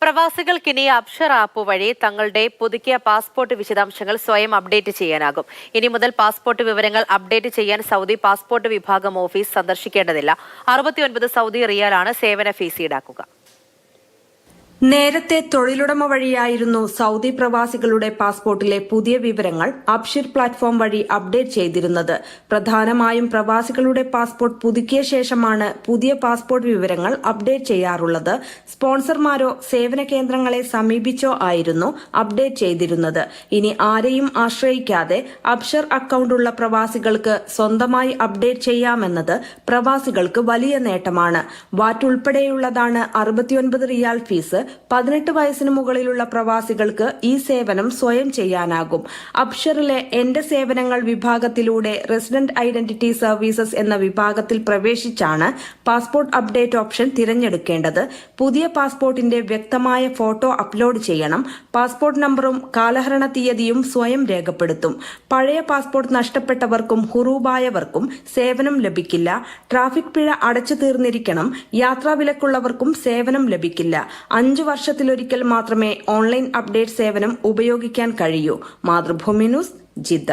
പ്രവാസികൾക്കിനി Absher app വഴി തങ്ങളുടെ പുതുക്കിയ പാസ്പോർട്ട് വിശദാംശങ്ങൾ സ്വയം അപ്ഡേറ്റ് ചെയ്യാനാകും. ഇനി മുതൽ പാസ്പോർട്ട് വിവരങ്ങൾ അപ്ഡേറ്റ് ചെയ്യാൻ സൗദി പാസ്പോർട്ട് വിഭാഗം ഓഫീസ് സന്ദർശിക്കേണ്ടതില്ല. 69 സൗദി റിയാലാണ് സേവന ഫീസ് ഈടാക്കുക. നേരത്തെ തൊഴിലുടമ വഴിയായിരുന്നു സൗദി പ്രവാസികളുടെ പാസ്പോർട്ടിലെ പുതിയ വിവരങ്ങൾ അബ്ഷിർ പ്ലാറ്റ്ഫോം വഴി അപ്ഡേറ്റ് ചെയ്തിരുന്നത്. പ്രധാനമായും പ്രവാസികളുടെ പാസ്പോർട്ട് പുതുക്കിയ ശേഷമാണ് പുതിയ പാസ്പോർട്ട് വിവരങ്ങൾ അപ്ഡേറ്റ് ചെയ്യാറുള്ളത്. സ്പോൺസർമാരോ സേവന കേന്ദ്രങ്ങളെ സമീപിച്ചോ ആയിരുന്നു അപ്ഡേറ്റ് ചെയ്തിരുന്നത്. ഇനി ആരെയും ആശ്രയിക്കാതെ അബ്ഷിർ അക്കൌണ്ടുള്ള പ്രവാസികൾക്ക് സ്വന്തമായി അപ്ഡേറ്റ് ചെയ്യാമെന്നത് പ്രവാസികൾക്ക് വലിയ നേട്ടമാണ്. വാറ്റ് ഉൾപ്പെടെയുള്ളതാണ് 69 റിയാൽ ഫീസ്. 18 വയസ്സിന് മുകളിലുള്ള പ്രവാസികൾക്ക് ഈ സേവനം സ്വയം ചെയ്യാനാകും. അബ്ഷറിലെ എന്റെ സേവനങ്ങൾ വിഭാഗത്തിലൂടെ റെസിഡന്റ് ഐഡന്റിറ്റി സർവീസസ് എന്ന വിഭാഗത്തിൽ പ്രവേശിച്ചാണ് പാസ്പോർട്ട് അപ്ഡേറ്റ് ഓപ്ഷൻ തിരഞ്ഞെടുക്കേണ്ടത്. പുതിയ പാസ്പോർട്ടിന്റെ വ്യക്തമായ ഫോട്ടോ അപ്ലോഡ് ചെയ്യണം. പാസ്പോർട്ട് നമ്പറും കാലഹരണ തീയതിയും സ്വയം രേഖപ്പെടുത്തും. പഴയ പാസ്പോർട്ട് നഷ്ടപ്പെട്ടവർക്കും ഹുറൂബായവർക്കും സേവനം ലഭിക്കില്ല. ട്രാഫിക് പിഴ അടച്ചു തീർന്നിരിക്കണം. യാത്രാവിലക്കുള്ളവർക്കും സേവനം ലഭിക്കില്ല. 5 വർഷത്തിലൊരിക്കൽ മാത്രമേ ഓൺലൈൻ അപ്ഡേറ്റ് സേവനം ഉപയോഗിക്കാൻ കഴിയൂ. Mathrubhumi news, Jeddah.